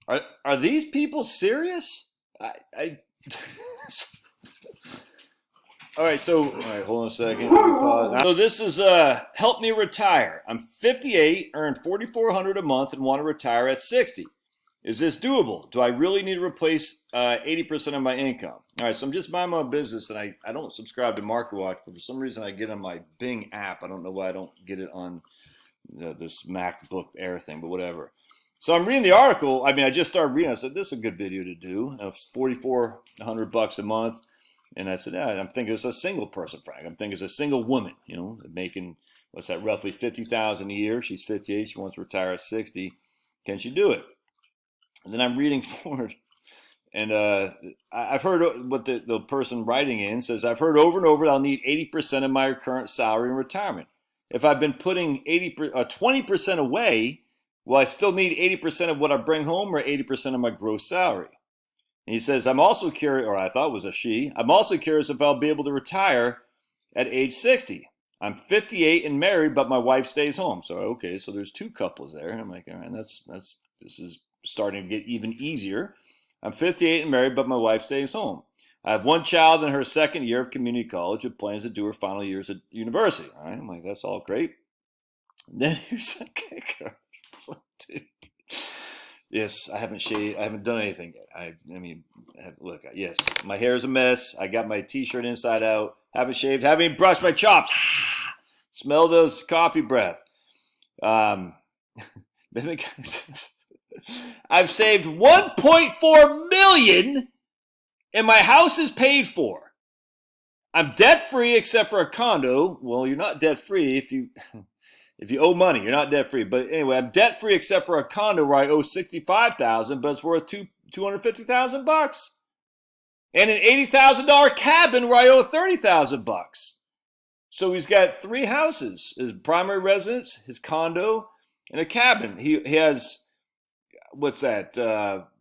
Are these people serious? I All right, hold on a second. So this is help me retire. I'm 58, earn 4,400 a month, and want to retire at 60. Is this doable? Do I really need to replace 80% of my income? All right, so I'm just minding my own business, and I don't subscribe to MarketWatch, but for some reason I get on my Bing app. I don't know why I don't get it on this MacBook Air thing, but whatever. So I'm reading the article. I mean, I just started reading. I said, this is a good video to do. It's $4,400 a month. And I said, I'm thinking as a single person, Frank. I'm thinking as a single woman, making, what's that, roughly $50,000 a year. She's 58. She wants to retire at 60. Can she do it? And then I'm reading forward. And I've heard what the person writing in says, I've heard over and over that I'll need 80% of my current salary in retirement. If I've been putting 20% away, will I still need 80% of what I bring home or 80% of my gross salary? And he says, I'm also curious, or I thought it was a she, I'm also curious if I'll be able to retire at age 60. I'm 58 and married, but my wife stays home. So, okay, so there's two couples there. And I'm like, all right, this is starting to get even easier. I'm 58 and married, but my wife stays home. I have one child in her second year of community college who plans to do her final years at university. All right, I'm like, that's all great. And then here's the kicker. Dude. Yes, I haven't shaved. I haven't done anything yet. Look, yes, my hair is a mess. I got my t-shirt inside out. Haven't shaved. Haven't even brushed my chops. Smell those coffee breath. Then the guy says, I've saved $1.4 million and my house is paid for. I'm debt-free except for a condo. Well, you're not debt-free if you owe money, you're not debt free. But anyway, I'm debt free except for a condo where I owe $65,000, but it's worth $250,000, and an $80,000 cabin where I owe $30,000. So he's got three houses: his primary residence, his condo, and a cabin. He has, what's that?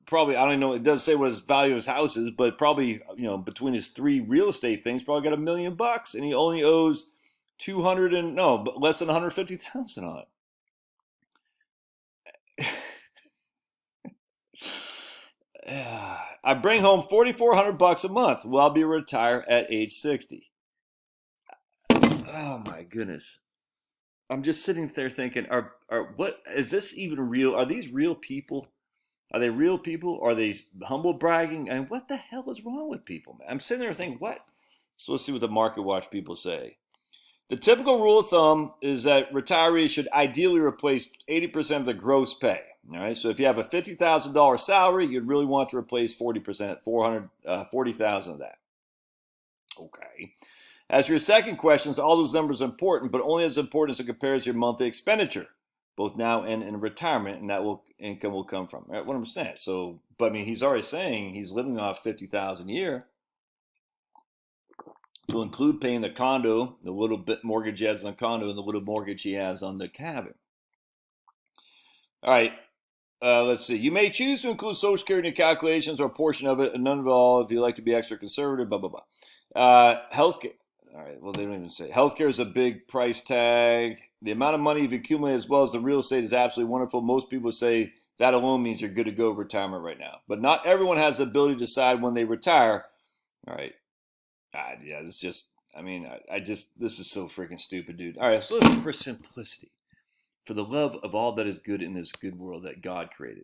Probably, I don't know. It doesn't say what his value of his house is, but probably, between his three real estate things, probably got $1 million, and he only owes less than 150,000 on it. I bring home $4,400 a month. Will I be retired at age 60? Oh my goodness! I'm just sitting there thinking, what is this even real? Are these real people? Are they real people? Are they humble bragging? And what the hell is wrong with people, man? I'm sitting there thinking, what? So let's see what the MarketWatch people say. The typical rule of thumb is that retirees should ideally replace 80% of the gross pay. All right, so if you have a $50,000 salary, you'd really want to replace 40%, $440,000 of that. Okay. As for your second question, all those numbers are important, but only as important as it compares to your monthly expenditure, both now and in retirement, and income will come from. Right, what I'm saying. So, but I mean, he's already saying he's living off $50,000 a year. To include paying the condo, the little bit mortgage he has on the condo, and the little mortgage he has on the cabin. All right, let's see. You may choose to include Social Security in calculations or a portion of it, and none of it all if you like to be extra conservative, blah, blah, blah. Healthcare. All right, well, they don't even say. Healthcare is a big price tag. The amount of money you've accumulated as well as the real estate is absolutely wonderful. Most people say that alone means you're good to go retirement right now. But not everyone has the ability to decide when they retire. All right. Yeah, this just, this is so freaking stupid, dude. All right, so let's look for simplicity, for the love of all that is good in this good world that God created.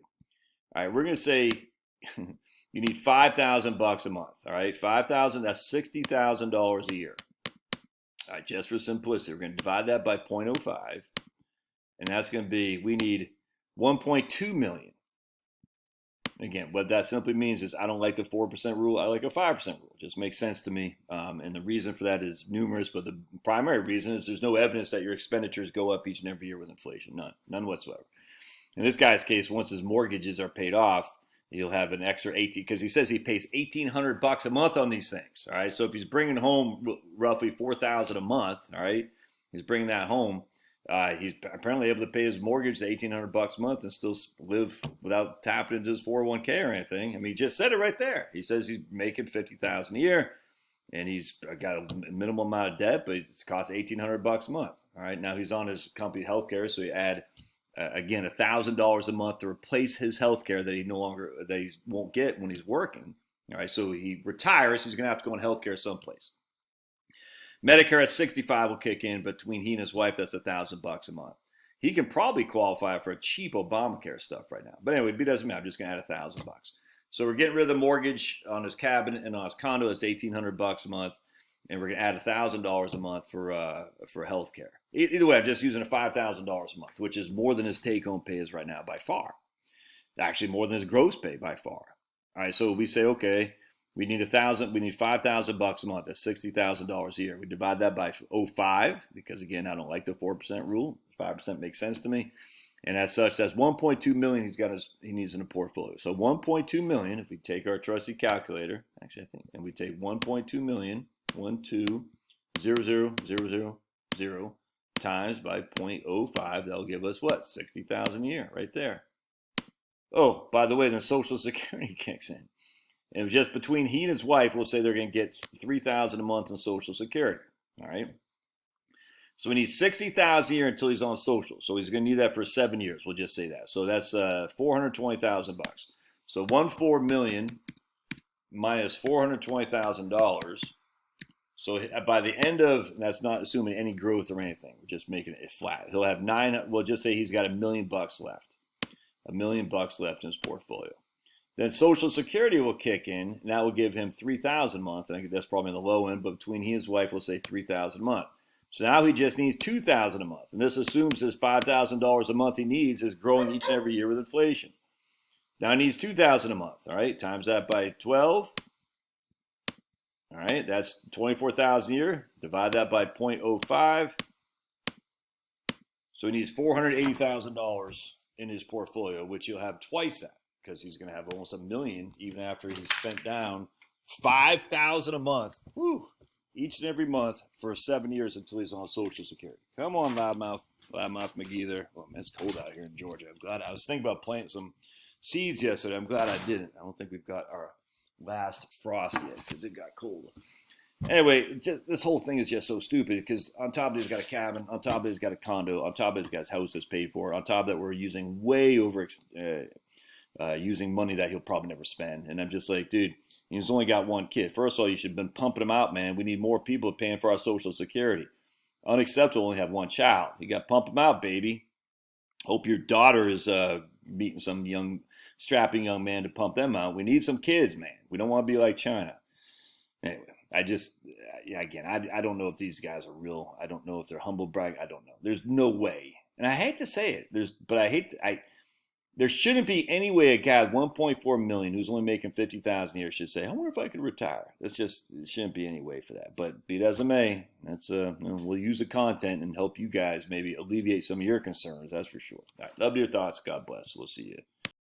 All right, we're going to say you need $5,000 a month. All right, 5,000, that's $60,000 a year. All right, just for simplicity, we're going to divide that by 0.05, and that's going to be, we need 1.2 million. Again, what that simply means is I don't like the 4% rule. I like a 5% rule. It just makes sense to me. And the reason for that is numerous, but the primary reason is there's no evidence that your expenditures go up each and every year with inflation. None whatsoever. In this guy's case, once his mortgages are paid off, he'll have an extra 18, because he says he pays $1,800 a month on these things. All right. So if he's bringing home roughly $4,000 a month, all right, he's bringing that home. He's apparently able to pay his mortgage to $1,800 a month and still live without tapping into his 401k or anything. I mean, he just said it right there. He says he's making $50,000 a year, and he's got a minimal amount of debt, but it costs $1,800 a month. All right, now he's on his company healthcare, so you add again, $1,000 a month to replace his health care that he won't get when he's working. All right, so he retires, he's going to have to go on health care someplace. Medicare at 65 will kick in. Between he and his wife, that's $1,000 a month. He can probably qualify for a cheap Obamacare stuff right now. But anyway, it doesn't matter. I'm just going to add $1,000. So we're getting rid of the mortgage on his cabin and on his condo. It's $1,800 a month, and we're going to add $1,000 a month for health care. Either way, I'm just using $5,000 a month, which is more than his take-home pay is right now by far. Actually, more than his gross pay by far. All right, so we say, okay, we need $5,000 a month. That's $60,000 a year. We divide that by 0.5 because, again, I don't like the 4% rule. 5% makes sense to me. And as such, that's $1.2 million he needs in a portfolio. So $1.2 million, if we take our trusty calculator, actually I think, and we take $1.2 million, 1,200,000 times by 0.05, that'll give us what? $60,000 a year right there. Oh, by the way, then Social Security kicks in. And it was just between he and his wife, we'll say they're going to get $3,000 a month in Social Security. All right. So we need $60,000 a year until he's on social. So he's going to need that for 7 years. We'll just say that. So that's $420,000. So 1.4 million minus $420,000. So by the end of, that's not assuming any growth or anything. We're just making it flat. He'll have we'll just say he's got $1 million left. $1 million left in his portfolio. Then Social Security will kick in, and that will give him $3,000 a month. I think that's probably on the low end, but between he and his wife, we'll say $3,000 a month. So now he just needs $2,000 a month, and this assumes his $5,000 a month he needs is growing each and every year with inflation. Now he needs $2,000 a month. All right, times that by 12. All right, that's $24,000 a year. Divide that by 0.05. So he needs $480,000 in his portfolio, which he'll have twice that because he's going to have almost $1 million even after he's spent down $5,000 a month. Woo! Each and every month for 7 years until he's on Social Security. Come on, Loudmouth McGee there. Oh, man, it's cold out here in Georgia. I'm glad. I was thinking about planting some seeds yesterday. I'm glad I didn't. I don't think we've got our last frost yet because it got cold. Anyway, this whole thing is just so stupid because on top of it, he's got a cabin. On top of it, he's got a condo. On top of it, he's got his house that's paid for. On top of that, we're using way over using money that he'll probably never spend. And I'm just like, dude, he's only got one kid. First of all, you should have been pumping him out, man. We need more people paying for our Social Security. Unacceptable, only have one child. You got to pump him out, baby. Hope your daughter is meeting some strapping young man to pump them out. We need some kids, man. We don't want to be like China. Anyway, I don't know if these guys are real. I don't know if they're humble brag. I don't know. There's no way. And I hate to say it. There shouldn't be any way a guy with 1.4 million who's only making $50,000 a year should say, I wonder if I could retire. It shouldn't be any way for that. But be it as it may, we'll use the content and help you guys maybe alleviate some of your concerns. That's for sure. All right, love your thoughts. God bless. We'll see you